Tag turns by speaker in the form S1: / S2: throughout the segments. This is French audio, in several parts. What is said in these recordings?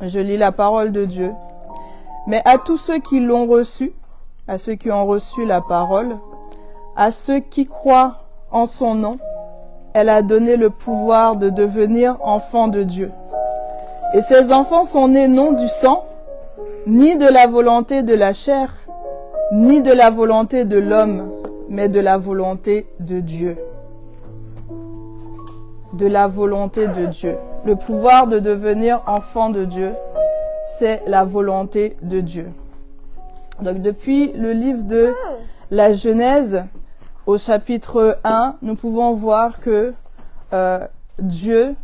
S1: Je lis la parole de Dieu. Mais à tous ceux qui l'ont reçu, à ceux qui ont reçu la parole, à ceux qui croient en son nom, elle a donné le pouvoir de devenir enfants de Dieu. Et ces enfants sont nés non du sang, ni de la volonté de la chair, ni de la volonté de l'homme, mais de la volonté de Dieu. De la volonté de Dieu. Le pouvoir de devenir enfant de Dieu, c'est la volonté de Dieu. Donc depuis le livre de la Genèse, au chapitre 1, nous pouvons voir que Dieu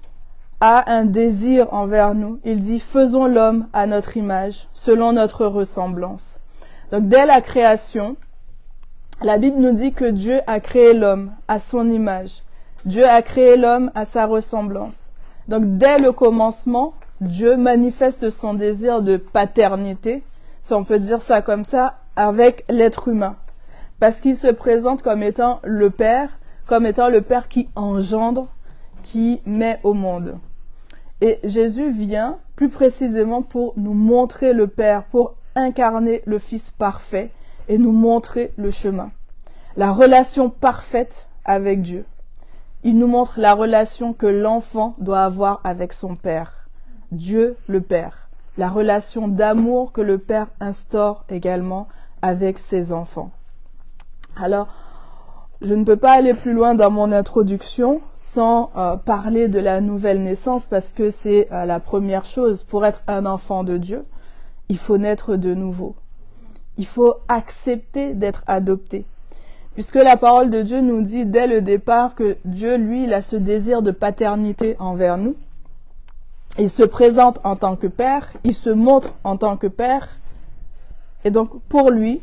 S1: a un désir envers nous. Il dit, faisons l'homme à notre image, selon notre ressemblance. Donc dès la création, la Bible nous dit que Dieu a créé l'homme à son image. Dieu a créé l'homme à sa ressemblance. Donc dès le commencement, Dieu manifeste son désir de paternité, si on peut dire ça comme ça, avec l'être humain. Parce qu'il se présente comme étant le Père qui engendre, qui met au monde. Et Jésus vient plus précisément pour nous montrer le Père, pour incarner le Fils parfait et nous montrer le chemin. La relation parfaite avec Dieu. Il nous montre la relation que l'enfant doit avoir avec son Père. Dieu le Père. La relation d'amour que le Père instaure également avec ses enfants. Alors, je ne peux pas aller plus loin dans mon introduction sans parler de la nouvelle naissance parce que c'est la première chose. Pour être un enfant de Dieu, il faut naître de nouveau. Il faut accepter d'être adopté. Puisque la parole de Dieu nous dit dès le départ que Dieu, lui, il a ce désir de paternité envers nous. Il se présente en tant que Père, il se montre en tant que Père. Et donc, pour lui,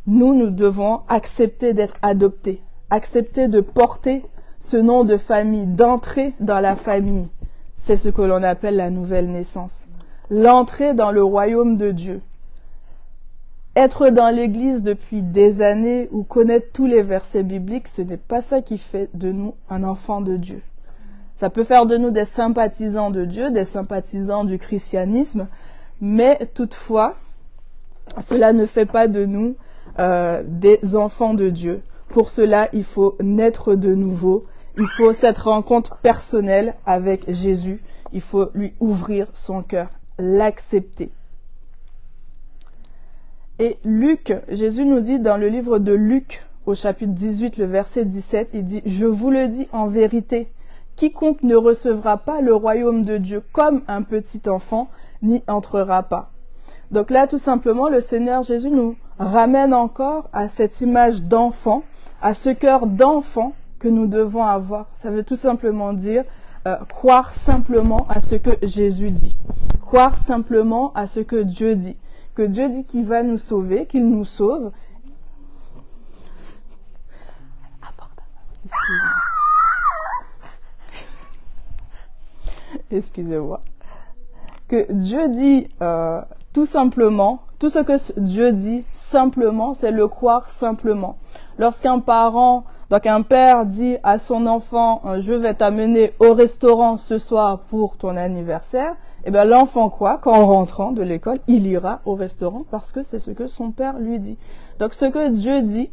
S1: nous devons accepter d'être adoptés, accepter de porter ce nom de famille, d'entrer dans la famille. C'est ce que l'on appelle la nouvelle naissance. L'entrée dans le royaume de Dieu. Être dans l'église depuis des années ou connaître tous les versets bibliques, ce n'est pas ça qui fait de nous un enfant de Dieu. Ça peut faire de nous des sympathisants de Dieu, des sympathisants du christianisme, mais toutefois, cela ne fait pas de nous des enfants de Dieu. Pour cela, il faut naître de nouveau. Il faut cette rencontre personnelle avec Jésus. Il faut lui ouvrir son cœur, l'accepter. Et Luc, Jésus nous dit dans le livre de Luc, au chapitre 18, le verset 17, il dit « Je vous le dis en vérité, quiconque ne recevra pas le royaume de Dieu comme un petit enfant, n'y entrera pas. » Donc là, tout simplement, le Seigneur Jésus nous ramène encore à cette image d'enfant, à ce cœur d'enfant que nous devons avoir. Ça veut tout simplement dire croire simplement à ce que Jésus dit. Croire simplement à ce que Dieu dit. Que Dieu dit qu'il va nous sauver, qu'il nous sauve. Excusez-moi. Que Dieu dit tout simplement, tout ce que Dieu dit simplement, c'est le croire simplement. Lorsqu'un parent, donc un père dit à son enfant, je vais t'amener au restaurant ce soir pour ton anniversaire, et bien l'enfant croit qu'en rentrant de l'école, il ira au restaurant parce que c'est ce que son père lui dit. Donc ce que Dieu dit,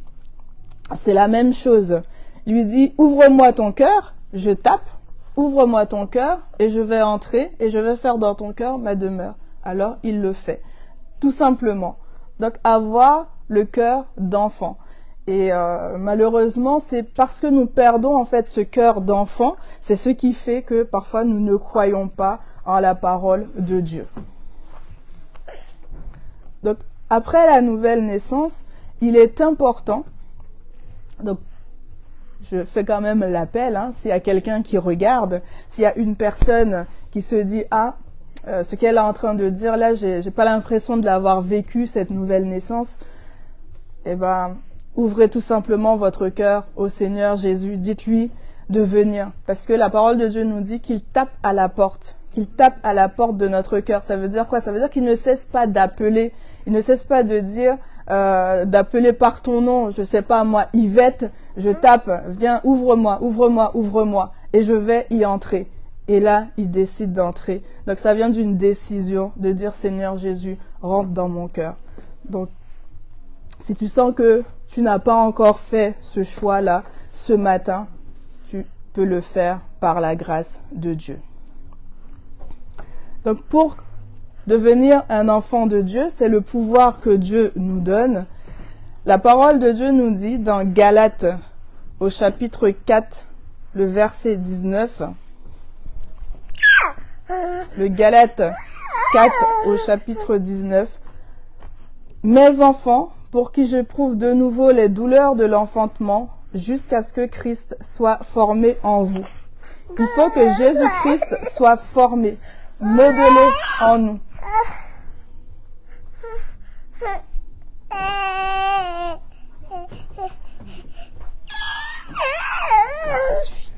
S1: c'est la même chose. Il lui dit, ouvre-moi ton cœur, je tape, ouvre-moi ton cœur et je vais entrer et je vais faire dans ton cœur ma demeure. Alors il le fait, tout simplement. Donc avoir le cœur d'enfant. Et malheureusement, c'est parce que nous perdons en fait ce cœur d'enfant, c'est ce qui fait que parfois nous ne croyons pas en la parole de Dieu. Donc après la nouvelle naissance, il est important, donc je fais quand même l'appel, s'il y a quelqu'un qui regarde, s'il y a une personne qui se dit ce qu'elle est en train de dire là, j'ai pas l'impression de l'avoir vécu cette nouvelle naissance, eh ben ouvrez tout simplement votre cœur au Seigneur Jésus, dites-lui de venir, parce que la parole de Dieu nous dit qu'il tape à la porte, de notre cœur. Ça veut dire quoi? Ça veut dire qu'il ne cesse pas d'appeler, il ne cesse pas de dire d'appeler par ton nom, je sais pas moi, Yvette, je tape, viens, ouvre-moi, et je vais y entrer. Et là, il décide d'entrer. Donc ça vient d'une décision de dire Seigneur Jésus, rentre dans mon cœur. Donc si tu sens que tu n'as pas encore fait ce choix-là ce matin, tu peux le faire par la grâce de Dieu. Donc pour devenir un enfant de Dieu, c'est le pouvoir que Dieu nous donne. La parole de Dieu nous dit dans Galates au chapitre 4, le verset 19. Le Galates 4 au chapitre 19. Mes enfants, pour qui j'éprouve de nouveau les douleurs de l'enfantement, jusqu'à ce que Christ soit formé en vous. Il faut que Jésus-Christ soit formé, modelé en nous. Ça suffit.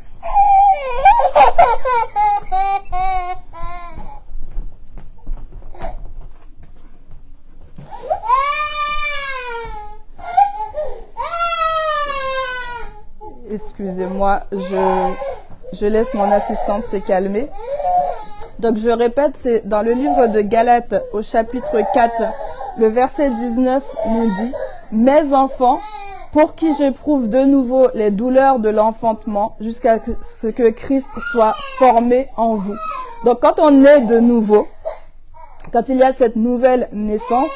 S1: Excusez-moi, je laisse mon assistante se calmer. Donc je répète, c'est dans le livre de Galates au chapitre 4, le verset 19 nous dit « Mes enfants, pour qui j'éprouve de nouveau les douleurs de l'enfantement, jusqu'à ce que Christ soit formé en vous. » Donc quand on naît de nouveau, quand il y a cette nouvelle naissance,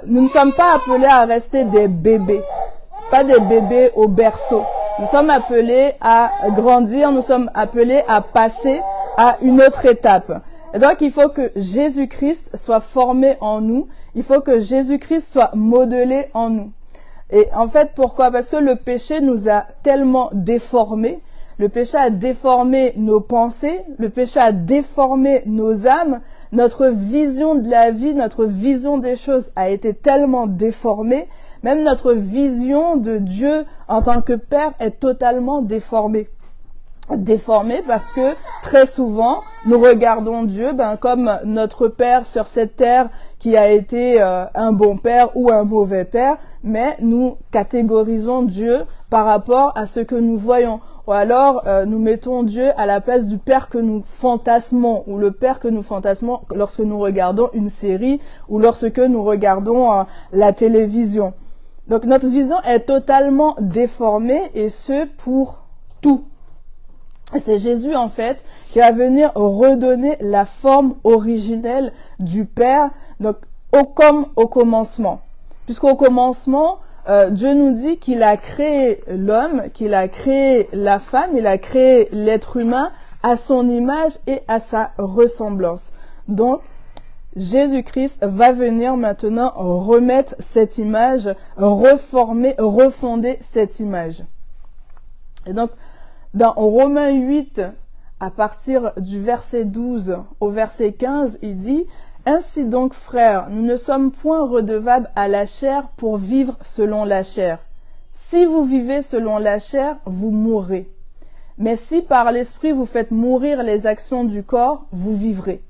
S1: nous ne sommes pas appelés à rester des bébés, pas des bébés au berceau. Nous sommes appelés à grandir, nous sommes appelés à passer à une autre étape. Et donc, il faut que Jésus-Christ soit formé en nous. Il faut que Jésus-Christ soit modelé en nous. Et en fait, pourquoi? Parce que le péché nous a tellement déformés. Le péché a déformé nos pensées. Le péché a déformé nos âmes. Notre vision de la vie, notre vision des choses a été tellement déformée. Même notre vision de Dieu en tant que Père est totalement déformée. Déformée parce que très souvent, nous regardons Dieu comme notre Père sur cette terre qui a été un bon Père ou un mauvais Père, mais nous catégorisons Dieu par rapport à ce que nous voyons. Ou alors, nous mettons Dieu à la place du Père que nous fantasmons, ou le Père que nous fantasmons lorsque nous regardons une série, ou lorsque nous regardons la télévision. Donc, notre vision est totalement déformée, et ce, pour tout. Et c'est Jésus, en fait, qui va venir redonner la forme originelle du Père, donc, comme au commencement. Puisqu'au commencement, Dieu nous dit qu'il a créé l'homme, qu'il a créé la femme, il a créé l'être humain à son image et à sa ressemblance. Donc, Jésus-Christ va venir maintenant remettre cette image, reformer, refonder cette image. Et donc, dans Romains 8, à partir du verset 12 au verset 15, il dit « Ainsi donc, frères, nous ne sommes point redevables à la chair pour vivre selon la chair. Si vous vivez selon la chair, vous mourrez. Mais si par l'esprit vous faites mourir les actions du corps, vous vivrez.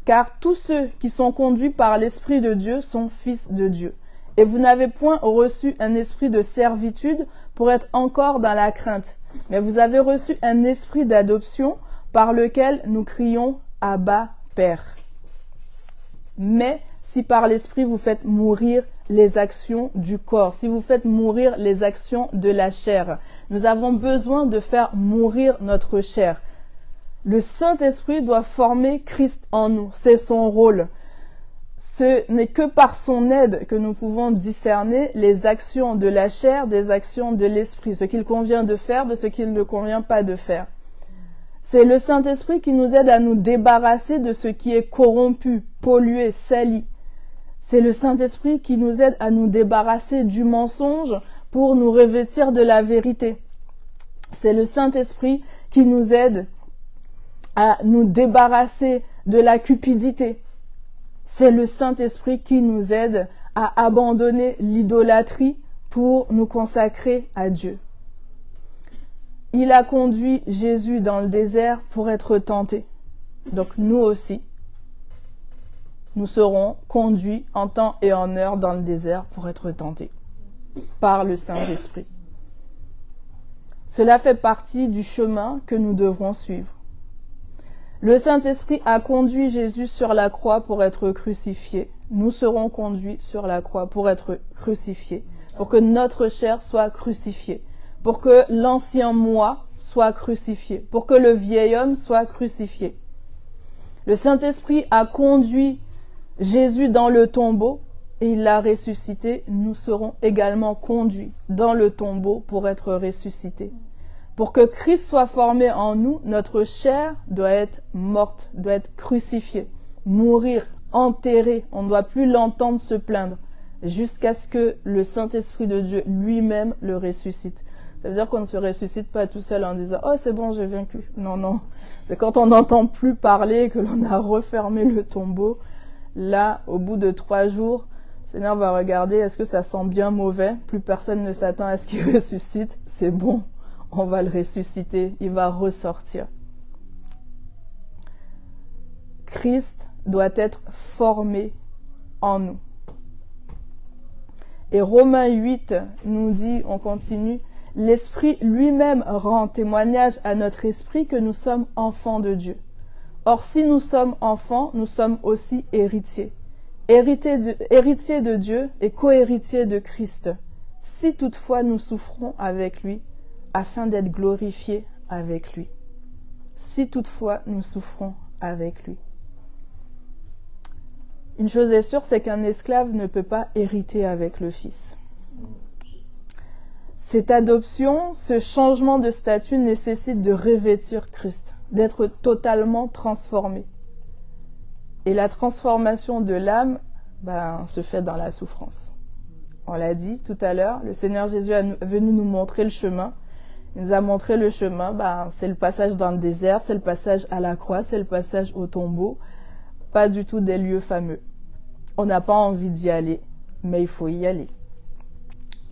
S1: Car tous ceux qui sont conduits par l'Esprit de Dieu sont fils de Dieu. Et vous n'avez point reçu un esprit de servitude pour être encore dans la crainte, mais vous avez reçu un esprit d'adoption par lequel nous crions « Abba, Père ». Mais si par l'esprit vous faites mourir les actions du corps, si vous faites mourir les actions de la chair, nous avons besoin de faire mourir notre chair. Le Saint-Esprit doit former Christ en nous, c'est son rôle. Ce n'est que par son aide que nous pouvons discerner les actions de la chair des actions de l'esprit, ce qu'il convient de faire de ce qu'il ne convient pas de faire. C'est le Saint-Esprit qui nous aide à nous débarrasser de ce qui est corrompu, pollué, sali. C'est le Saint-Esprit qui nous aide à nous débarrasser du mensonge pour nous revêtir de la vérité. C'est le Saint-Esprit qui nous aide à nous débarrasser de la cupidité. C'est le Saint-Esprit qui nous aide à abandonner l'idolâtrie pour nous consacrer à Dieu. Il a conduit Jésus dans le désert pour être tenté. Donc nous aussi, nous serons conduits en temps et en heure dans le désert pour être tentés par le Saint-Esprit. Cela fait partie du chemin que nous devrons suivre. Le Saint-Esprit a conduit Jésus sur la croix pour être crucifié. Nous serons conduits sur la croix pour être crucifiés, pour que notre chair soit crucifiée, pour que l'ancien moi soit crucifié, pour que le vieil homme soit crucifié. Le Saint-Esprit a conduit Jésus dans le tombeau et il l'a ressuscité. Nous serons également conduits dans le tombeau pour être ressuscités. Pour que Christ soit formé en nous, notre chair doit être morte, doit être crucifiée, mourir, enterrée. On ne doit plus l'entendre se plaindre jusqu'à ce que le Saint-Esprit de Dieu lui-même le ressuscite. Ça veut dire qu'on ne se ressuscite pas tout seul en disant « Oh, c'est bon, j'ai vaincu ». Non, non. C'est quand on n'entend plus parler, que l'on a refermé le tombeau. Là, au bout de 3 jours, le Seigneur va regarder, est-ce que ça sent bien mauvais? Plus personne ne s'attend à ce qu'il ressuscite. C'est bon, on va le ressusciter. Il va ressortir. Christ doit être formé en nous. Et Romains 8 nous dit, on continue, l'Esprit lui-même rend témoignage à notre esprit que nous sommes enfants de Dieu. Or, si nous sommes enfants, nous sommes aussi héritiers. Héritiers de Dieu et co-héritiers de Christ, si toutefois nous souffrons avec lui, afin d'être glorifiés avec lui. Si toutefois nous souffrons avec lui. Une chose est sûre, c'est qu'un esclave ne peut pas hériter avec le Fils. Cette adoption, ce changement de statut nécessite de revêtir Christ, d'être totalement transformé. Et la transformation de l'âme se fait dans la souffrance. On l'a dit tout à l'heure, le Seigneur Jésus est venu nous montrer le chemin. Il nous a montré le chemin, c'est le passage dans le désert, c'est le passage à la croix, c'est le passage au tombeau. Pas du tout des lieux fameux. On n'a pas envie d'y aller, mais il faut y aller.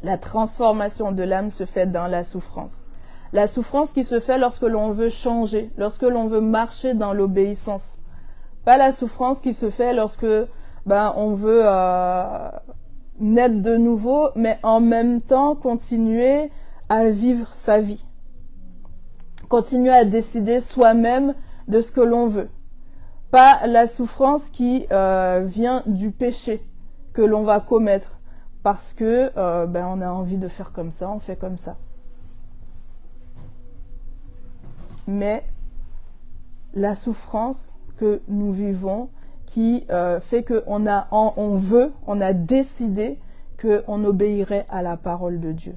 S1: La transformation de l'âme se fait dans la souffrance. La souffrance qui se fait lorsque l'on veut changer, lorsque l'on veut marcher dans l'obéissance. Pas la souffrance qui se fait lorsque on veut naître de nouveau, mais en même temps continuer à vivre sa vie. Continuer à décider soi-même de ce que l'on veut. Pas la souffrance qui vient du péché que l'on va commettre. Parce que on a envie de faire comme ça, on fait comme ça. Mais la souffrance que nous vivons, qui fait qu'on a décidé qu'on obéirait à la parole de Dieu.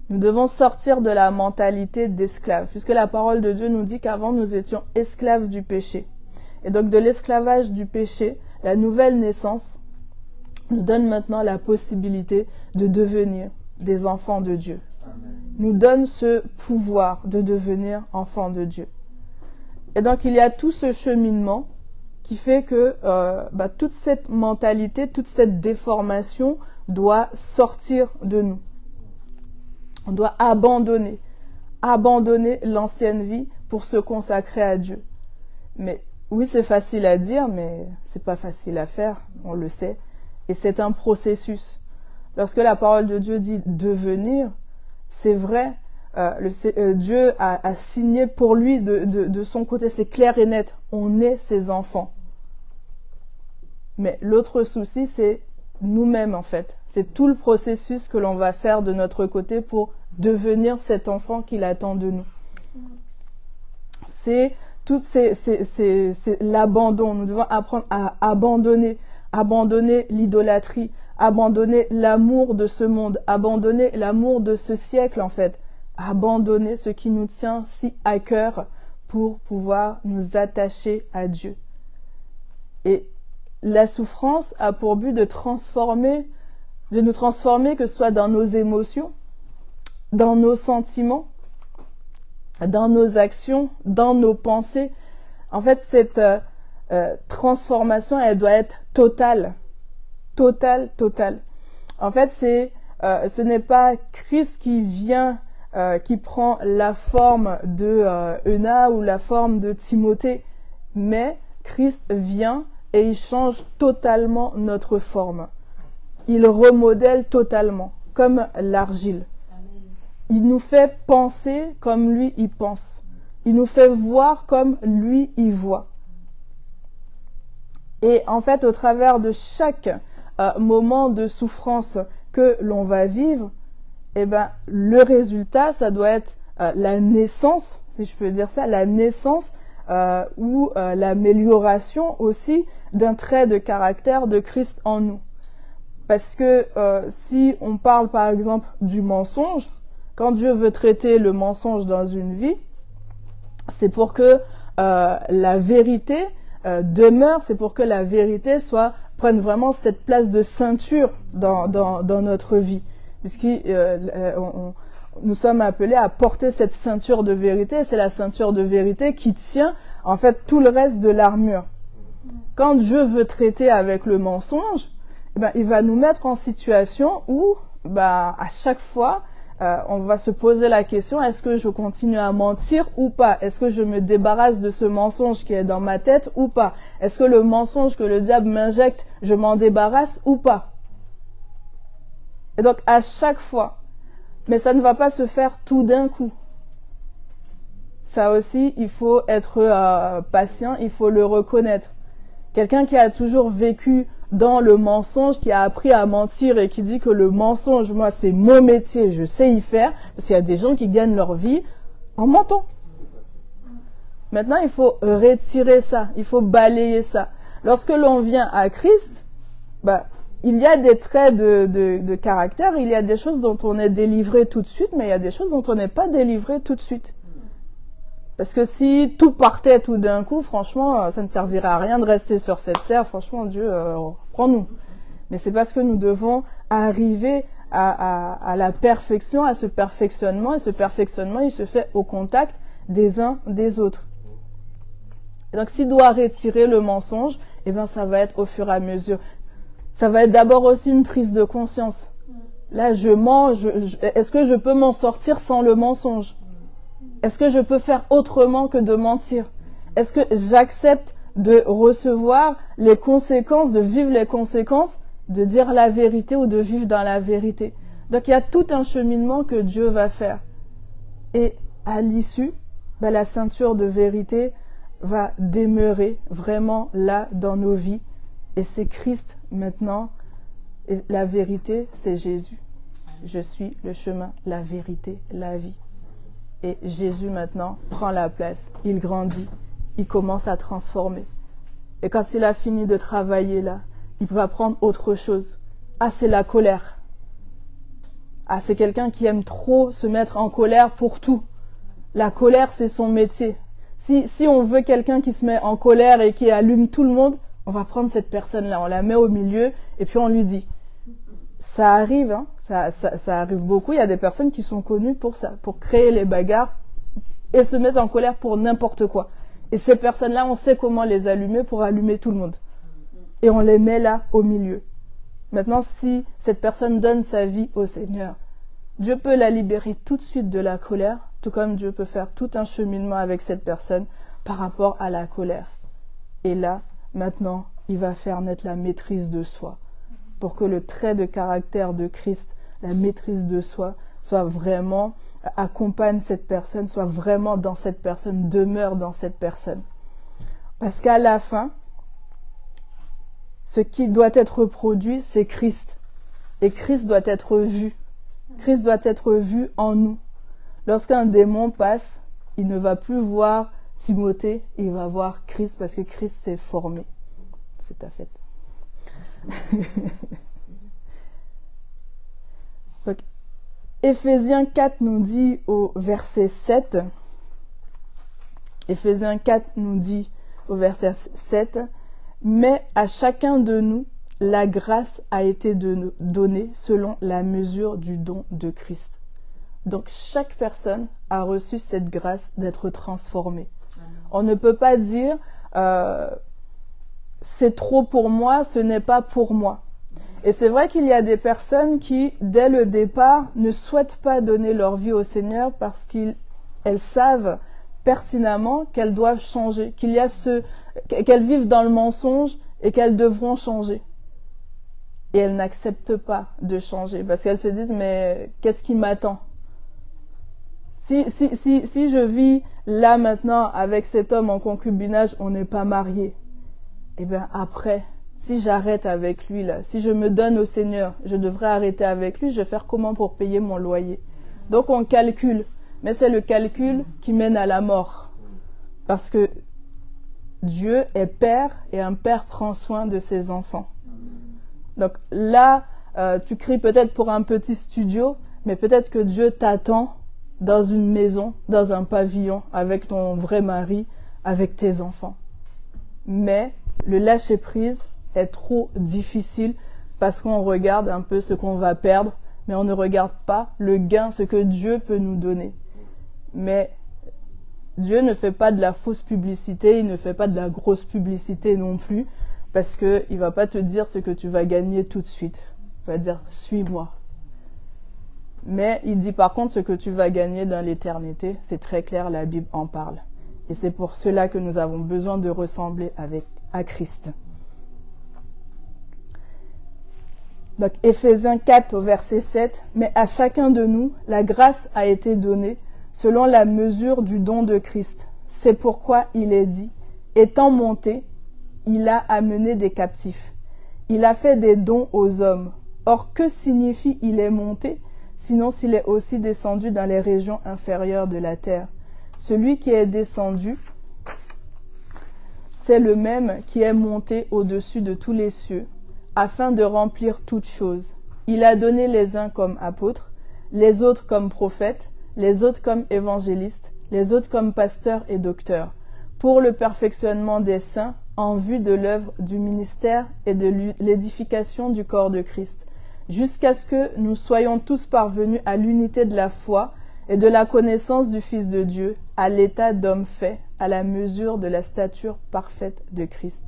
S1: Nous devons sortir de la mentalité d'esclave, puisque la parole de Dieu nous dit qu'avant nous étions esclaves du péché. Et donc de l'esclavage du péché, la nouvelle naissance nous donne maintenant la possibilité de devenir des enfants de Dieu. Amen. Nous donne ce pouvoir de devenir enfants de Dieu. Et donc il y a tout ce cheminement qui fait que toute cette mentalité, toute cette déformation doit sortir de nous. On doit abandonner l'ancienne vie pour se consacrer à Dieu. Mais oui, c'est facile à dire, mais c'est pas facile à faire, on le sait. Et c'est un processus. Lorsque la parole de Dieu dit devenir, c'est vrai, Dieu a signé pour lui de son côté, c'est clair et net, on est ses enfants. Mais l'autre souci, c'est nous-mêmes en fait. C'est tout le processus que l'on va faire de notre côté pour devenir cet enfant qu'il attend de nous. C'est l'abandon. Nous devons apprendre à abandonner l'idolâtrie, abandonner l'amour de ce monde, abandonner l'amour de ce siècle en fait, abandonner ce qui nous tient si à cœur pour pouvoir nous attacher à Dieu. Et la souffrance a pour but de nous transformer, que ce soit dans nos émotions, dans nos sentiments, dans nos actions, dans nos pensées. En fait, cette transformation, elle doit être totale. En fait, ce n'est pas Christ qui vient, qui prend la forme de Euna ou la forme de Timothée, mais Christ vient et il change totalement notre forme. Il remodèle totalement, comme l'argile. Il nous fait penser comme lui, il pense. Il nous fait voir comme lui, il voit. Et en fait, au travers de chaque moment de souffrance que l'on va vivre, eh ben, le résultat, ça doit être la naissance, si je peux dire ça, la naissance ou l'amélioration aussi d'un trait de caractère de Christ en nous. Parce que si on parle par exemple du mensonge, quand Dieu veut traiter le mensonge dans une vie, c'est pour que la vérité demeure, c'est pour que la vérité prenne vraiment cette place de ceinture dans notre vie. Puisque nous sommes appelés à porter cette ceinture de vérité, c'est la ceinture de vérité qui tient en fait tout le reste de l'armure. Quand Dieu veut traiter avec le mensonge, eh ben, il va nous mettre en situation où à chaque fois, on va se poser la question, est-ce que je continue à mentir ou pas? Est-ce que je me débarrasse de ce mensonge qui est dans ma tête ou pas? Est-ce que le mensonge que le diable m'injecte, je m'en débarrasse ou pas? Et donc, à chaque fois, mais ça ne va pas se faire tout d'un coup. Ça aussi, il faut être patient, il faut le reconnaître. Quelqu'un qui a toujours vécu dans le mensonge, qui a appris à mentir et qui dit que le mensonge, moi, c'est mon métier, je sais y faire, parce qu'il y a des gens qui gagnent leur vie en mentant. Maintenant, il faut retirer ça, il faut balayer ça. Lorsque l'on vient à Christ, il y a des traits de caractère, il y a des choses dont on est délivré tout de suite, mais il y a des choses dont on n'est pas délivré tout de suite. Parce que si tout partait tout d'un coup, franchement, ça ne servirait à rien de rester sur cette terre. Franchement, Dieu, prends-nous. Mais c'est parce que nous devons arriver à la perfection, à ce perfectionnement. Et ce perfectionnement, il se fait au contact des uns des autres. Et donc, s'il doit retirer le mensonge, eh bien, ça va être au fur et à mesure. Ça va être d'abord aussi une prise de conscience. Là, je mens. Est-ce que je peux m'en sortir sans le mensonge? Est-ce que je peux faire autrement que de mentir? Est-ce que j'accepte de recevoir les conséquences, de vivre les conséquences, de dire la vérité ou de vivre dans la vérité? Donc, il y a tout un cheminement que Dieu va faire. Et à l'issue, la ceinture de vérité va demeurer vraiment là dans nos vies. Et c'est Christ maintenant. Et la vérité, c'est Jésus. Je suis le chemin, la vérité, la vie. Et Jésus maintenant prend la place, il grandit, il commence à transformer. Et quand il a fini de travailler là, il va prendre autre chose. Ah, c'est la colère. Ah, c'est quelqu'un qui aime trop se mettre en colère pour tout. La colère, c'est son métier. Si on veut quelqu'un qui se met en colère et qui allume tout le monde, on va prendre cette personne-là, on la met au milieu et puis on lui dit. Ça arrive, hein, ça arrive beaucoup. Il y a des personnes qui sont connues pour ça, pour créer les bagarres et se mettre en colère pour n'importe quoi. Et ces personnes-là, on sait comment les allumer pour allumer tout le monde. Et on les met là au milieu. Maintenant, si cette personne donne sa vie au Seigneur, Dieu peut la libérer tout de suite de la colère, tout comme Dieu peut faire tout un cheminement avec cette personne par rapport à la colère. Et là, maintenant, il va faire naître la maîtrise de soi, pour que le trait de caractère de Christ, la maîtrise de soi, soit vraiment, accompagne cette personne, soit vraiment dans cette personne, demeure dans cette personne. Parce qu'à la fin, ce qui doit être produit, c'est Christ. Et Christ doit être vu. Christ doit être vu en nous. Lorsqu'un démon passe, il ne va plus voir Timothée, il va voir Christ parce que Christ s'est formé. C'est ta fête. Donc, Éphésiens 4 nous dit au verset 7, Éphésiens 4 nous dit au verset 7, mais à chacun de nous, la grâce a été donnée selon la mesure du don de Christ. Donc, chaque personne a reçu cette grâce d'être transformée. On ne peut pas dire c'est trop pour moi, ce n'est pas pour moi. Et c'est vrai qu'il y a des personnes qui, dès le départ, ne souhaitent pas donner leur vie au Seigneur parce qu'elles savent pertinemment qu'elles doivent changer, qu'elles vivent dans le mensonge et qu'elles devront changer. Et elles n'acceptent pas de changer parce qu'elles se disent mais qu'est-ce qui m'attend? Si je vis là maintenant, avec cet homme en concubinage, on n'est pas marié. Eh bien après, si j'arrête avec lui, là, si je me donne au Seigneur, je devrais arrêter avec lui, je vais faire comment pour payer mon loyer? Donc on calcule, mais c'est le calcul qui mène à la mort. Parce que Dieu est père et un père prend soin de ses enfants. Donc là, tu cries peut-être pour un petit studio, mais peut-être que Dieu t'attend dans une maison, dans un pavillon, avec ton vrai mari, avec tes enfants. Mais le lâcher-prise est trop difficile parce qu'on regarde un peu ce qu'on va perdre, mais on ne regarde pas le gain, ce que Dieu peut nous donner. Mais Dieu ne fait pas de la fausse publicité, il ne fait pas de la grosse publicité non plus, parce qu'il ne va pas te dire ce que tu vas gagner tout de suite. Il va dire « suis-moi ». Mais il dit par contre ce que tu vas gagner dans l'éternité, c'est très clair, la Bible en parle. Et c'est pour cela que nous avons besoin de ressembler à Christ. Donc Éphésiens 4 au verset 7, « Mais à chacun de nous, la grâce a été donnée selon la mesure du don de Christ. C'est pourquoi il est dit, étant monté, il a amené des captifs. Il a fait des dons aux hommes. Or, que signifie il est monté, sinon s'il est aussi descendu dans les régions inférieures de la terre? Celui qui est descendu, c'est le même qui est monté au-dessus de tous les cieux, afin de remplir toutes choses. Il a donné les uns comme apôtres, les autres comme prophètes, les autres comme évangélistes, les autres comme pasteurs et docteurs, pour le perfectionnement des saints, en vue de l'œuvre du ministère et de l'édification du corps de Christ, jusqu'à ce que nous soyons tous parvenus à l'unité de la foi et de la connaissance du Fils de Dieu, à l'état d'homme fait, à la mesure de la stature parfaite de Christ,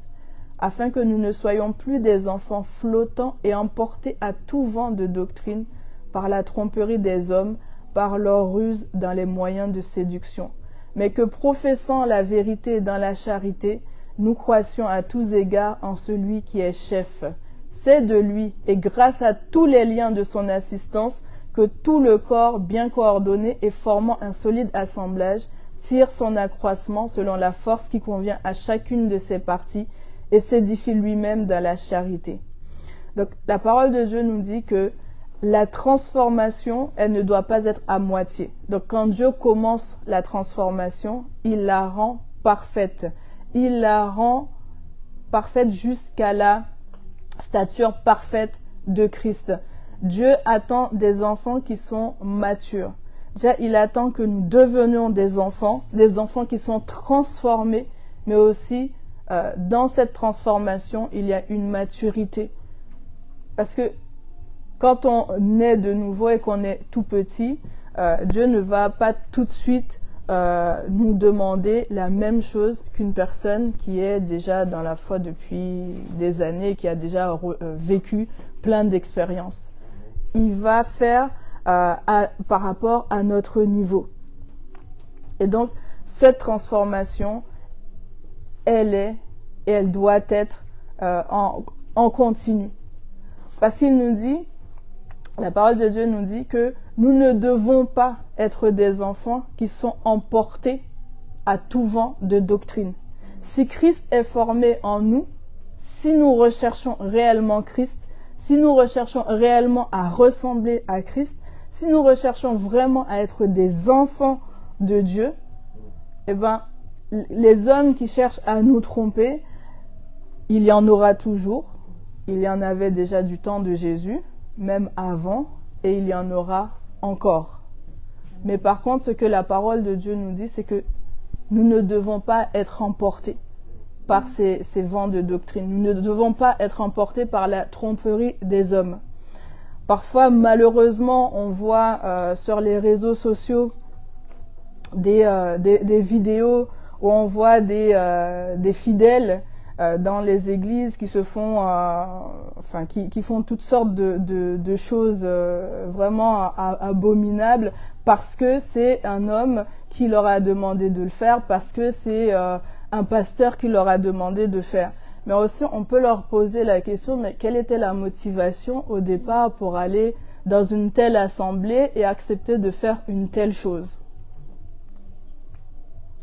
S1: afin que nous ne soyons plus des enfants flottants et emportés à tout vent de doctrine par la tromperie des hommes, par leur ruse dans les moyens de séduction, mais que professant la vérité dans la charité, nous croissions à tous égards en celui qui est chef. C'est de lui, et grâce à tous les liens de son assistance, que tout le corps, bien coordonné et formant un solide assemblage, tire son accroissement selon la force qui convient à chacune de ses parties et s'édifie lui-même dans la charité. Donc, la parole de Dieu nous dit que la transformation, elle ne doit pas être à moitié. Donc, quand Dieu commence la transformation, il la rend parfaite. Il la rend parfaite jusqu'à la stature parfaite de Christ. Dieu attend des enfants qui sont matures. Déjà, il attend que nous devenions des enfants qui sont transformés, mais aussi dans cette transformation, il y a une maturité. Parce que quand on naît de nouveau et qu'on est tout petit, Dieu ne va pas tout de suite nous demander la même chose qu'une personne qui est déjà dans la foi depuis des années, qui a déjà vécu plein d'expériences. Il va faire par rapport à notre niveau. Et donc, cette transformation, elle est et elle doit être en continu. Parce qu'il nous dit, la parole de Dieu nous dit que nous ne devons pas être des enfants qui sont emportés à tout vent de doctrine. Si Christ est formé en nous, si nous recherchons réellement Christ, si nous recherchons réellement à ressembler à Christ, si nous recherchons vraiment à être des enfants de Dieu, eh ben, les hommes qui cherchent à nous tromper, il y en aura toujours. Il y en avait déjà du temps de Jésus, même avant, et il y en aura encore. Mais par contre, ce que la parole de Dieu nous dit, c'est que nous ne devons pas être emportés par ces vents de doctrine. Nous ne devons pas être emportés par la tromperie des hommes. Parfois, malheureusement, on voit sur les réseaux sociaux des vidéos où on voit des fidèles dans les églises qui se font, qui font toutes sortes de choses vraiment abominables parce que c'est un homme qui leur a demandé de le faire, parce que c'est un pasteur qui leur a demandé de faire. Mais aussi, on peut leur poser la question, mais quelle était la motivation au départ pour aller dans une telle assemblée et accepter de faire une telle chose?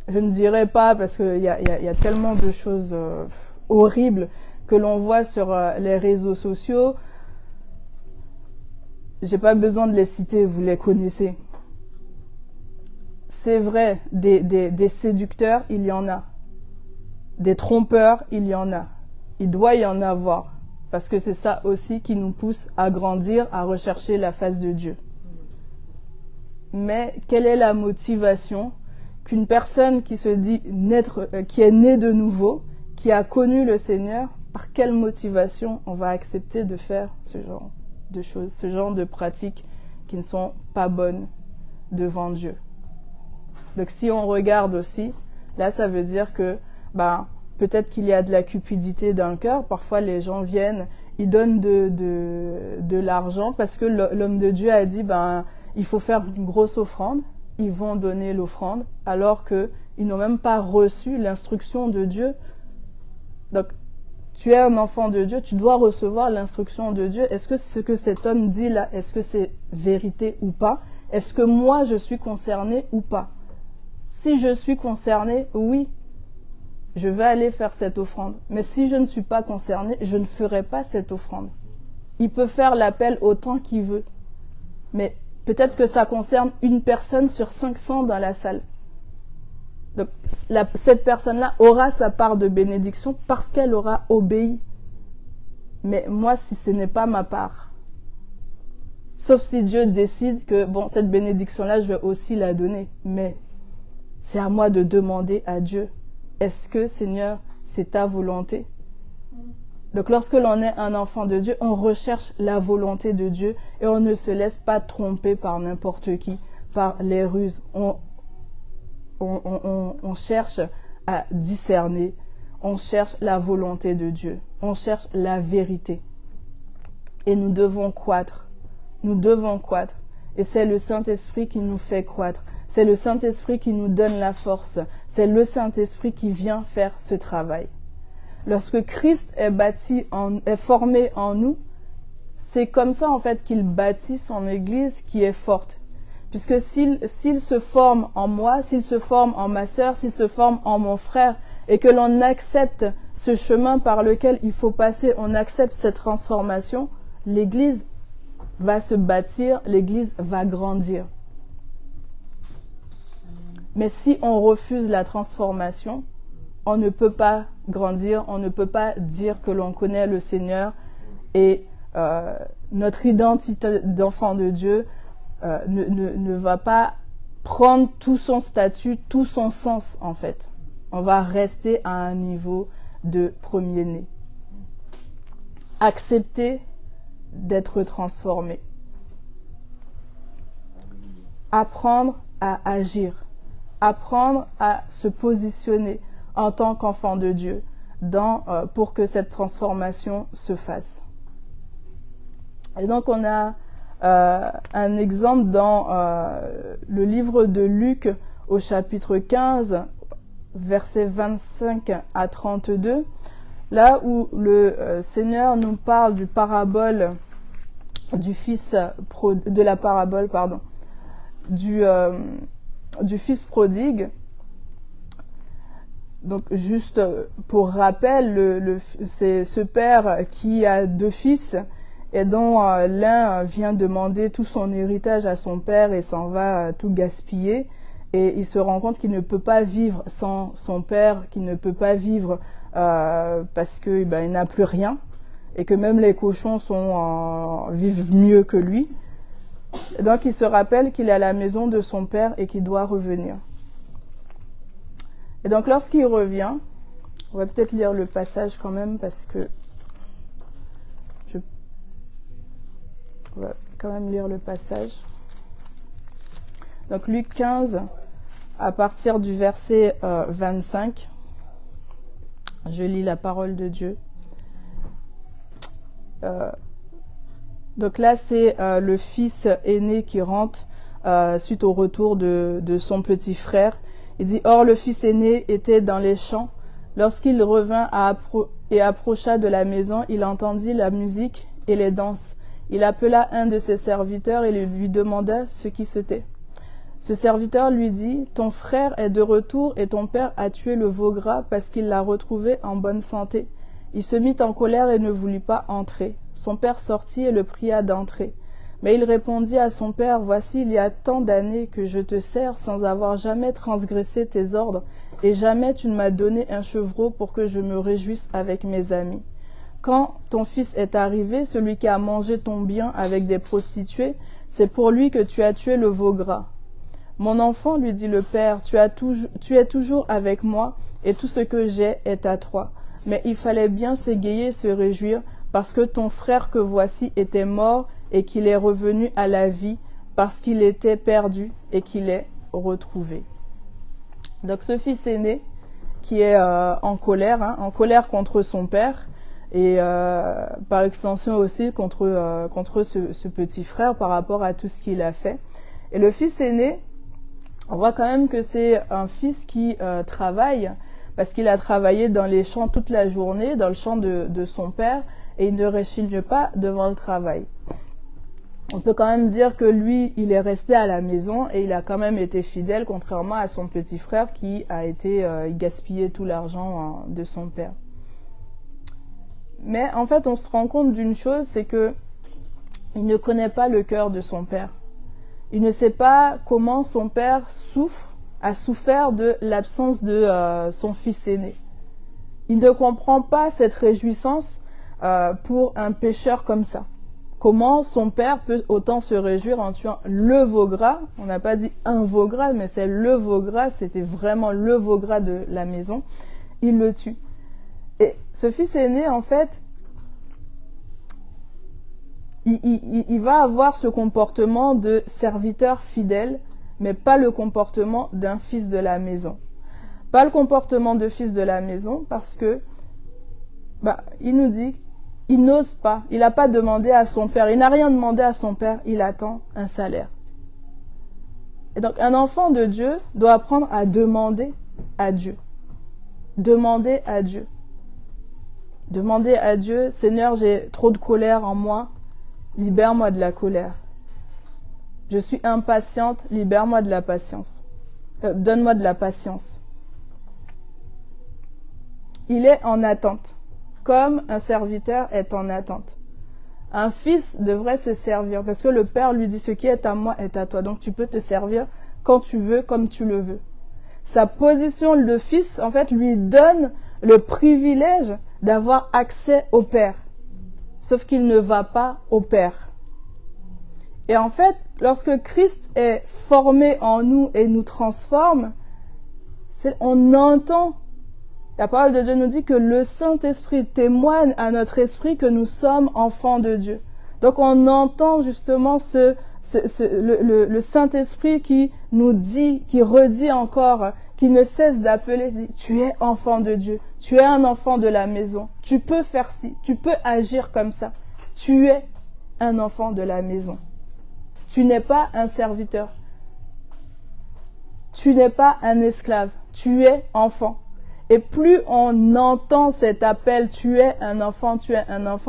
S1: je ne dirais pas, parce qu'il y a tellement de choses horribles que l'on voit sur les réseaux sociaux. J'ai pas besoin de les citer, vous les connaissez. C'est vrai, des séducteurs, il y en a. Des trompeurs, il y en a. Il doit y en avoir. Parce que c'est ça aussi qui nous pousse à grandir, à rechercher la face de Dieu. Mais quelle est la motivation qu'une personne qui se dit qui est née de nouveau, qui a connu le Seigneur, par quelle motivation on va accepter de faire ce genre de choses, ce genre de pratiques qui ne sont pas bonnes devant Dieu? Donc si on regarde aussi, là ça veut dire que peut-être qu'il y a de la cupidité dans le cœur. Parfois les gens viennent, ils donnent de l'argent parce que l'homme de Dieu a dit il faut faire une grosse offrande. Ils vont donner l'offrande alors qu'ils n'ont même pas reçu l'instruction de Dieu. Donc tu es un enfant de Dieu, tu dois recevoir l'instruction de Dieu. Est-ce que ce que cet homme dit là, est-ce que c'est vérité ou pas? Est-ce que moi je suis concerné ou pas? Si je suis concerné, oui, je vais aller faire cette offrande. Mais si je ne suis pas concerné, je ne ferai pas cette offrande. Il peut faire l'appel autant qu'il veut. Mais peut-être que ça concerne une personne sur 500 dans la salle. Donc, cette personne-là aura sa part de bénédiction parce qu'elle aura obéi. Mais moi, si ce n'est pas ma part, sauf si Dieu décide que, cette bénédiction-là, je vais aussi la donner. Mais c'est à moi de demander à Dieu, est-ce que, Seigneur, c'est ta volonté? Donc, lorsque l'on est un enfant de Dieu, on recherche la volonté de Dieu et on ne se laisse pas tromper par n'importe qui, par les ruses. On cherche à discerner, on cherche la volonté de Dieu, on cherche la vérité. Et nous devons croître, Et c'est le Saint-Esprit qui nous fait croître. C'est le Saint-Esprit qui nous donne la force. C'est le Saint-Esprit qui vient faire ce travail. Lorsque Christ est formé en nous, c'est comme ça en fait qu'il bâtit son Église qui est forte. Puisque s'il se forme en moi, s'il se forme en ma sœur, s'il se forme en mon frère, et que l'on accepte ce chemin par lequel il faut passer, on accepte cette transformation, l'Église va se bâtir, l'Église va grandir. Mais si on refuse la transformation, on ne peut pas grandir, on ne peut pas dire que l'on connaît le Seigneur et notre identité d'enfant de Dieu ne va pas prendre tout son statut, tout son sens en fait. On va rester à un niveau de premier-né. Accepter d'être transformé. Apprendre à agir. Apprendre à se positionner en tant qu'enfant de Dieu pour que cette transformation se fasse. Et donc on a un exemple dans le livre de Luc au chapitre 15, versets 25 à 32, là où le Seigneur nous parle de la parabole du fils prodigue. Donc juste pour rappel, c'est ce père qui a deux fils et dont l'un vient demander tout son héritage à son père et s'en va tout gaspiller. Et il se rend compte qu'il ne peut pas vivre sans son père, qu'il ne peut pas vivre parce que il n'a plus rien et que même les cochons vivent mieux que lui. Et donc il se rappelle qu'il est à la maison de son père et qu'il doit revenir. Et donc lorsqu'il revient, on va peut-être lire le passage quand même parce que on va quand même lire le passage. Donc Luc 15, à partir du verset 25, je lis la parole de Dieu. Donc là, c'est le fils aîné qui rentre suite au retour de son petit frère. Il dit « Or, le fils aîné était dans les champs. Lorsqu'il revint et approcha de la maison, il entendit la musique et les danses. Il appela un de ses serviteurs et lui demanda ce qui c'était. Ce serviteur lui dit, « Ton frère est de retour et ton père a tué le veau gras parce qu'il l'a retrouvé en bonne santé. » Il se mit en colère et ne voulut pas entrer. Son père sortit et le pria d'entrer. Mais il répondit à son père, « Voici, il y a tant d'années que je te sers sans avoir jamais transgressé tes ordres, et jamais tu ne m'as donné un chevreau pour que je me réjouisse avec mes amis. Quand ton fils est arrivé, celui qui a mangé ton bien avec des prostituées, c'est pour lui que tu as tué le veau gras. » « Mon enfant, lui dit le père, tu es toujours avec moi, et tout ce que j'ai est à toi. Mais il fallait bien s'égayer et se réjouir, parce que ton frère que voici était mort, et qu'il est revenu à la vie, parce qu'il était perdu, et qu'il est retrouvé. » Donc ce fils aîné, qui est en colère contre son père, et par extension aussi contre ce petit frère par rapport à tout ce qu'il a fait. Et le fils aîné, on voit quand même que c'est un fils qui travaille, parce qu'il a travaillé dans les champs toute la journée, dans le champ de son père, et il ne rechigne pas devant le travail. On peut quand même dire que lui, il est resté à la maison et il a quand même été fidèle, contrairement à son petit frère qui a été gaspillé tout l'argent de son père. Mais en fait, on se rend compte d'une chose, c'est que il ne connaît pas le cœur de son père. Il ne sait pas comment son père a souffert de l'absence de son fils aîné. Il ne comprend pas cette réjouissance pour un pécheur comme ça. Comment son père peut autant se réjouir en tuant le veau gras? On n'a pas dit un veau gras, mais c'est le veau gras, c'était vraiment le veau gras de la maison. Il le tue. Et ce fils aîné, en fait, il va avoir ce comportement de serviteur fidèle, mais pas le comportement d'un fils de la maison. Pas le comportement de fils de la maison, parce que, il nous dit, il n'ose pas, il n'a pas demandé à son père, il n'a rien demandé à son père, il attend un salaire. Et donc, un enfant de Dieu doit apprendre à demander à Dieu. Demander à Dieu. Demander à Dieu, Seigneur, j'ai trop de colère en moi, libère-moi de la colère. Je suis impatiente, libère-moi de la patience. Donne-moi de la patience. Il est en attente, comme un serviteur est en attente. Un fils devrait se servir, parce que le père lui dit, ce qui est à moi est à toi. Donc tu peux te servir quand tu veux, comme tu le veux. Sa position de fils, en fait, lui donne le privilège d'avoir accès au père. Sauf qu'il ne va pas au père. Et en fait, lorsque Christ est formé en nous et nous transforme, on entend, la parole de Dieu nous dit que le Saint-Esprit témoigne à notre esprit que nous sommes enfants de Dieu. Donc on entend justement le Saint-Esprit qui nous dit, qui redit encore, qui ne cesse d'appeler, dit, tu es enfant de Dieu, tu es un enfant de la maison, tu peux faire ci, tu peux agir comme ça, tu es un enfant de la maison. Tu n'es pas un serviteur, tu n'es pas un esclave, tu es enfant. Et plus on entend cet appel, tu es un enfant,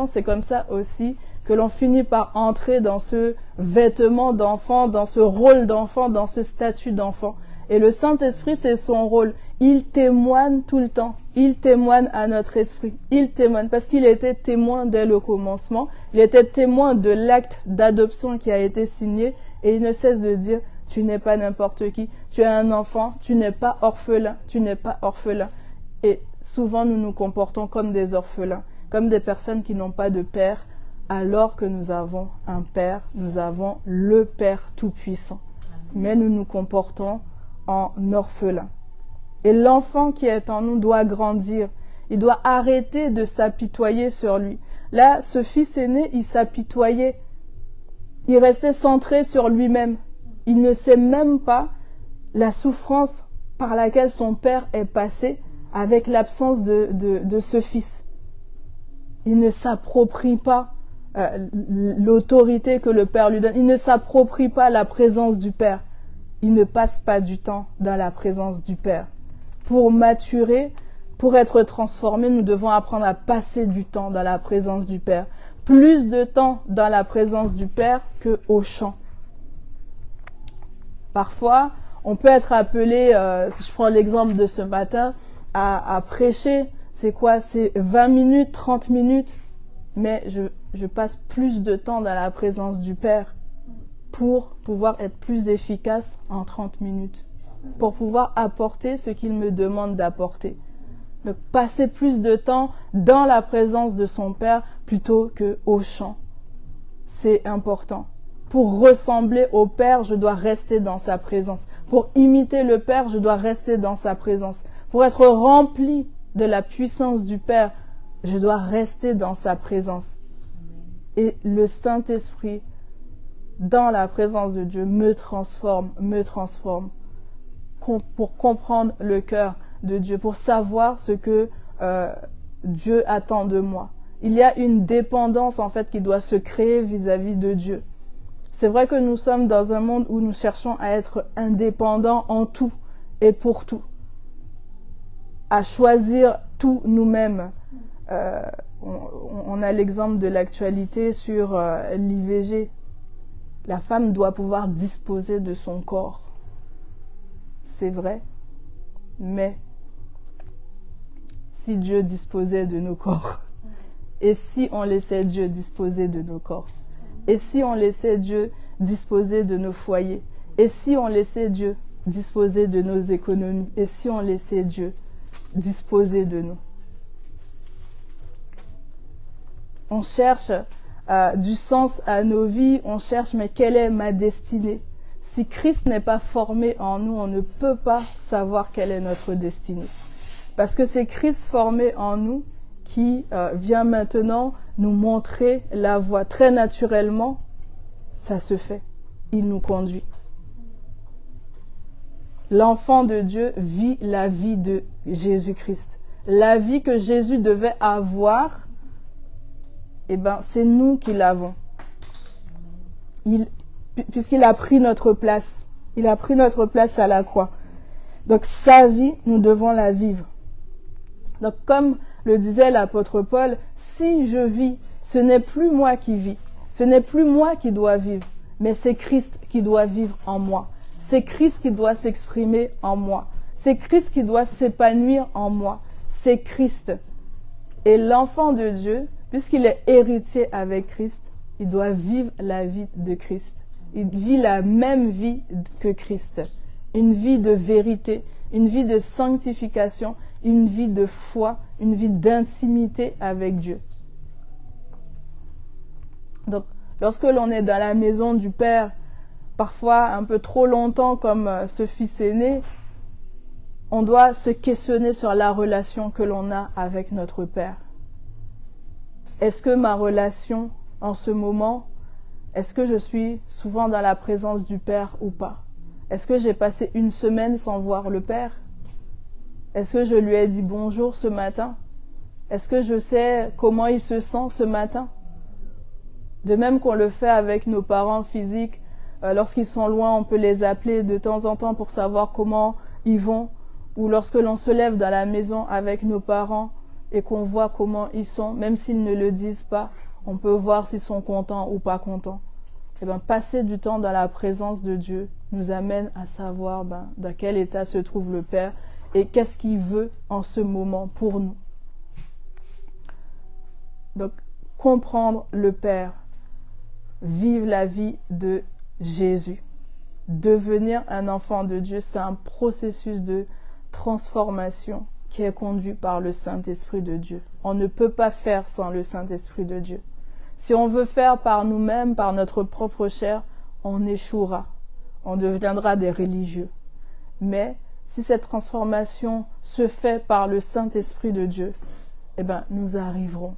S1: c'est comme ça aussi que l'on finit par entrer dans ce vêtement d'enfant, dans ce rôle d'enfant, dans ce statut d'enfant. Et le Saint-Esprit, c'est son rôle. Il témoigne tout le temps. Il témoigne à notre esprit. Il témoigne parce qu'il était témoin dès le commencement. Il était témoin de l'acte d'adoption qui a été signé. Et il ne cesse de dire, tu n'es pas n'importe qui. Tu es un enfant. Tu n'es pas orphelin. Tu n'es pas orphelin. Et souvent, nous nous comportons comme des orphelins, comme des personnes qui n'ont pas de père, alors que nous avons un père, nous avons le Père Tout-Puissant. Mais nous nous comportons en orphelin. Et l'enfant qui est en nous doit grandir. Il doit arrêter de s'apitoyer sur lui. Là, ce fils aîné, il s'apitoyait. Il restait centré sur lui-même. Il ne sait même pas la souffrance par laquelle son père est passé avec l'absence de ce fils. Il ne s'approprie pas l'autorité que le père lui donne. Il ne s'approprie pas la présence du père. Il ne passe pas du temps dans la présence du Père. Pour maturer, pour être transformé, nous devons apprendre à passer du temps dans la présence du Père. Plus de temps dans la présence du Père qu'au chant. Parfois, on peut être appelé, si je prends l'exemple de ce matin, à prêcher. C'est quoi? C'est 20 minutes, 30 minutes. Mais je passe plus de temps dans la présence du Père pour pouvoir être plus efficace en 30 minutes. Pour pouvoir apporter ce qu'il me demande d'apporter. Donc, passer plus de temps dans la présence de son Père plutôt qu'au chant. C'est important. Pour ressembler au Père, je dois rester dans sa présence. Pour imiter le Père, je dois rester dans sa présence. Pour être rempli de la puissance du Père, je dois rester dans sa présence. Et le Saint-Esprit, dans la présence de Dieu, me transforme. Pour comprendre le cœur de Dieu, pour savoir ce que Dieu attend de moi. Il y a une dépendance en fait qui doit se créer vis-à-vis de Dieu. C'est vrai que nous sommes dans un monde où nous cherchons à être indépendants en tout et pour tout, à choisir tout nous-mêmes. On a l'exemple de l'actualité sur l'IVG. La femme doit pouvoir disposer de son corps. C'est vrai, mais si Dieu disposait de nos corps, et si on laissait Dieu disposer de nos corps, et si on laissait Dieu disposer de nos foyers, et si on laissait Dieu disposer de nos économies, et si on laissait Dieu disposer de nous. On cherche du sens à nos vies, on cherche mais quelle est ma destinée? Si Christ n'est pas formé en nous, on ne peut pas savoir quelle est notre destinée. Parce que c'est Christ formé en nous qui vient maintenant nous montrer la voie. Très naturellement, ça se fait. Il nous conduit. L'enfant de Dieu vit la vie de Jésus-Christ. La vie que Jésus devait avoir, eh ben, c'est nous qui l'avons. Puisqu'il a pris notre place. Il a pris notre place à la croix. Donc sa vie, nous devons la vivre. Donc comme le disait l'apôtre Paul, si je vis, ce n'est plus moi qui vis. Ce n'est plus moi qui dois vivre, mais c'est Christ qui doit vivre en moi. C'est Christ qui doit s'exprimer en moi. C'est Christ qui doit s'épanouir en moi. C'est Christ. Et l'enfant de Dieu, puisqu'il est héritier avec Christ, il doit vivre la vie de Christ. Il vit la même vie que Christ. Une vie de vérité, une vie de sanctification, une vie de foi, une vie d'intimité avec Dieu. Donc, lorsque l'on est dans la maison du Père, parfois un peu trop longtemps comme ce fils aîné, on doit se questionner sur la relation que l'on a avec notre Père. Est-ce que ma relation en ce moment, est-ce que je suis souvent dans la présence du Père ou pas? Est-ce que j'ai passé une semaine sans voir le Père? Est-ce que je lui ai dit bonjour ce matin? Est-ce que je sais comment il se sent ce matin? De même qu'on le fait avec nos parents physiques, lorsqu'ils sont loin, on peut les appeler de temps en temps pour savoir comment ils vont. Ou lorsque l'on se lève dans la maison avec nos parents et qu'on voit comment ils sont, même s'ils ne le disent pas, on peut voir s'ils sont contents ou pas contents. Et bien, passer du temps dans la présence de Dieu nous amène à savoir dans quel état se trouve le Père et qu'est-ce qu'il veut en ce moment pour nous. Donc, comprendre le Père, vivre la vie de Jésus, devenir un enfant de Dieu, c'est un processus de transformation qui est conduit par le Saint-Esprit de Dieu. On ne peut pas faire sans le Saint-Esprit de Dieu. Si on veut faire par nous-mêmes, par notre propre chair, on échouera. On deviendra des religieux. Mais si cette transformation se fait par le Saint-Esprit de Dieu, eh ben, nous arriverons.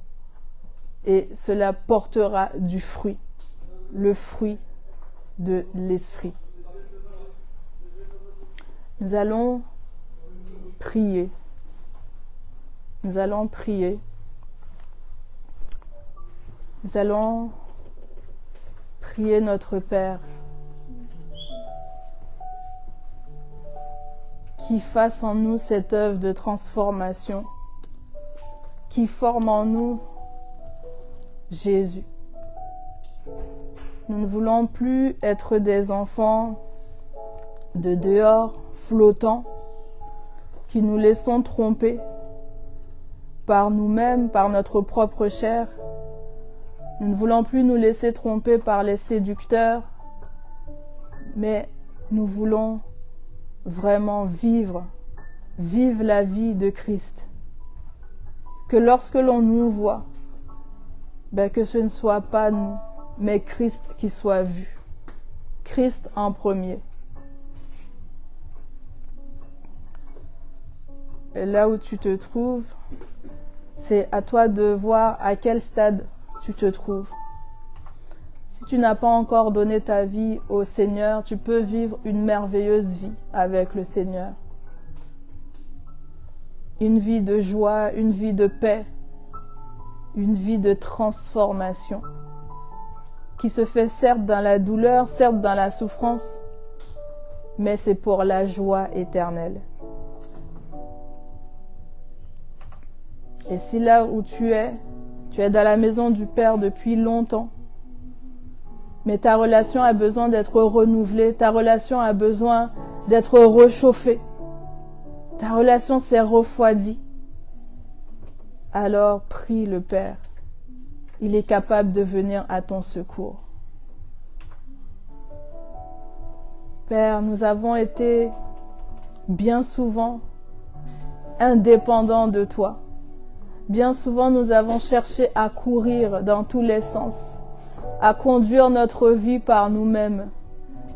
S1: Et cela portera du fruit, le fruit de l'Esprit. Nous allons prier. Nous allons prier. Nous allons prier notre Père qui fasse en nous cette œuvre de transformation, qui forme en nous Jésus. Nous ne voulons plus être des enfants de dehors, flottants, qui nous laissons tromper par nous-mêmes, par notre propre chair. Nous ne voulons plus nous laisser tromper par les séducteurs, mais nous voulons vraiment vivre la vie de Christ. Que lorsque l'on nous voit, que ce ne soit pas nous, mais Christ qui soit vu. Christ en premier. Et là où tu te trouves, c'est à toi de voir à quel stade tu te trouves. Si tu n'as pas encore donné ta vie au Seigneur, tu peux vivre une merveilleuse vie avec le Seigneur. Une vie de joie, une vie de paix, une vie de transformation qui se fait certes dans la douleur, certes dans la souffrance, mais c'est pour la joie éternelle. Et si là où tu es dans la maison du Père depuis longtemps, mais ta relation a besoin d'être renouvelée, ta relation a besoin d'être réchauffée, ta relation s'est refroidie, alors prie le Père. Il est capable de venir à ton secours. Père, nous avons été bien souvent indépendants de toi. Bien souvent, nous avons cherché à courir dans tous les sens, à conduire notre vie par nous-mêmes,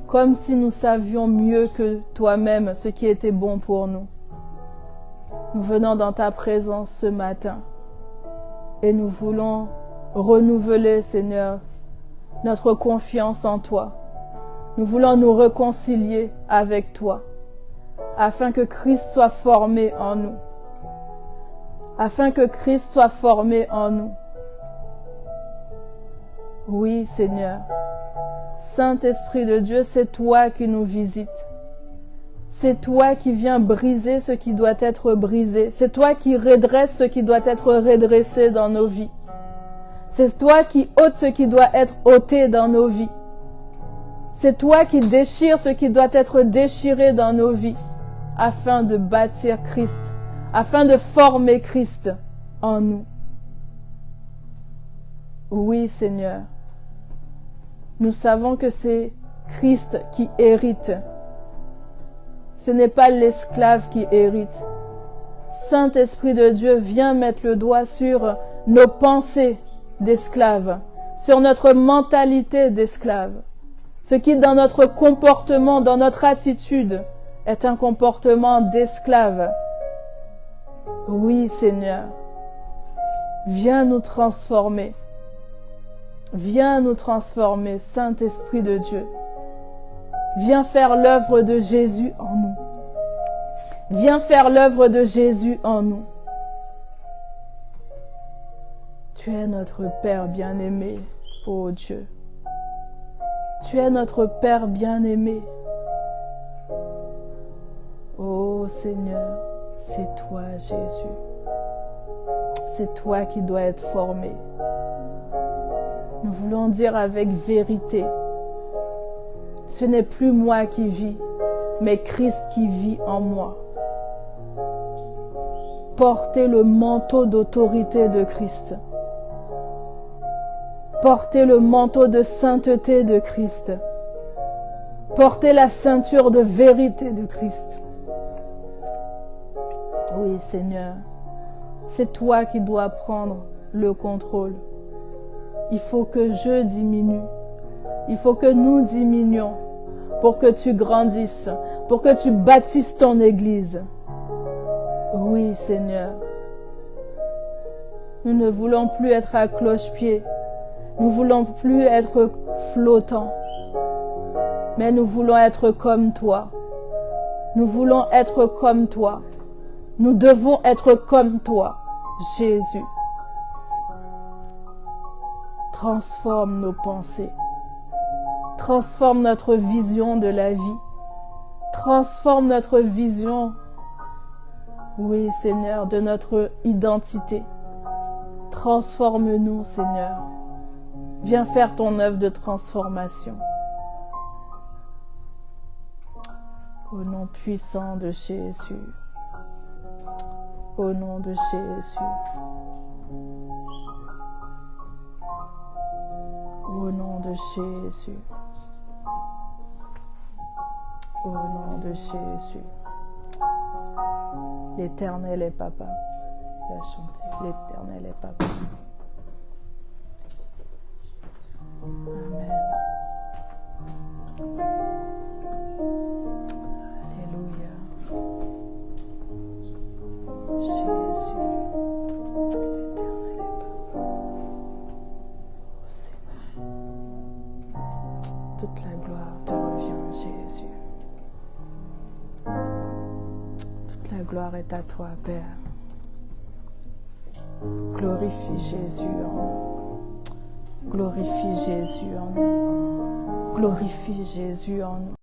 S1: comme si nous savions mieux que toi-même ce qui était bon pour nous. Nous venons dans ta présence ce matin et nous voulons renouveler, Seigneur, notre confiance en toi. Nous voulons nous réconcilier avec toi, afin que Christ soit formé en nous. Afin que Christ soit formé en nous. Oui, Seigneur. Saint-Esprit de Dieu, c'est toi qui nous visites. C'est toi qui viens briser ce qui doit être brisé. C'est toi qui redresse ce qui doit être redressé dans nos vies. C'est toi qui ôte ce qui doit être ôté dans nos vies. C'est toi qui déchire ce qui doit être déchiré dans nos vies, afin de bâtir Christ, afin de former Christ en nous. Oui, Seigneur. Nous savons que c'est Christ qui hérite. Ce n'est pas l'esclave qui hérite. Saint-Esprit de Dieu, viens mettre le doigt sur nos pensées d'esclaves, sur notre mentalité d'esclave. Ce qui, dans notre comportement, dans notre attitude, est un comportement d'esclave. Oui, Seigneur. Viens nous transformer. Viens nous transformer, Saint-Esprit de Dieu. Viens faire l'œuvre de Jésus en nous. Viens faire l'œuvre de Jésus en nous. Tu es notre Père bien-aimé, ô Dieu. Tu es notre Père bien-aimé. Ô Seigneur, c'est toi, Jésus. C'est toi qui dois être formé. Nous voulons dire avec vérité, ce n'est plus moi qui vis, mais Christ qui vit en moi. Portez le manteau d'autorité de Christ. Portez le manteau de sainteté de Christ. Portez la ceinture de vérité de Christ. Oui, Seigneur, c'est toi qui dois prendre le contrôle. Il faut que je diminue. Il faut que nous diminuions pour que tu grandisses, pour que tu bâtisses ton Église. Oui, Seigneur. Nous ne voulons plus être à cloche-pied. Nous ne voulons plus être flottants. Mais nous voulons être comme toi. Nous voulons être comme toi. Nous devons être comme toi, Jésus. Transforme nos pensées. Transforme notre vision de la vie. Transforme notre vision, oui Seigneur, de notre identité. Transforme-nous, Seigneur. Viens faire ton œuvre de transformation. Au nom puissant de Jésus. Au nom de Jésus. Au nom de Jésus. Au nom de Jésus. L'Éternel est papa. La chanter. L'Éternel est papa. Amen. Alléluia. Jésus. L'Éternel est papa. Oh Seigneur. Toute la gloire te revient, Jésus. Toute la gloire est à toi, Père. Glorifie Jésus en nous. Glorifie Jésus en nous. Glorifie Jésus en nous.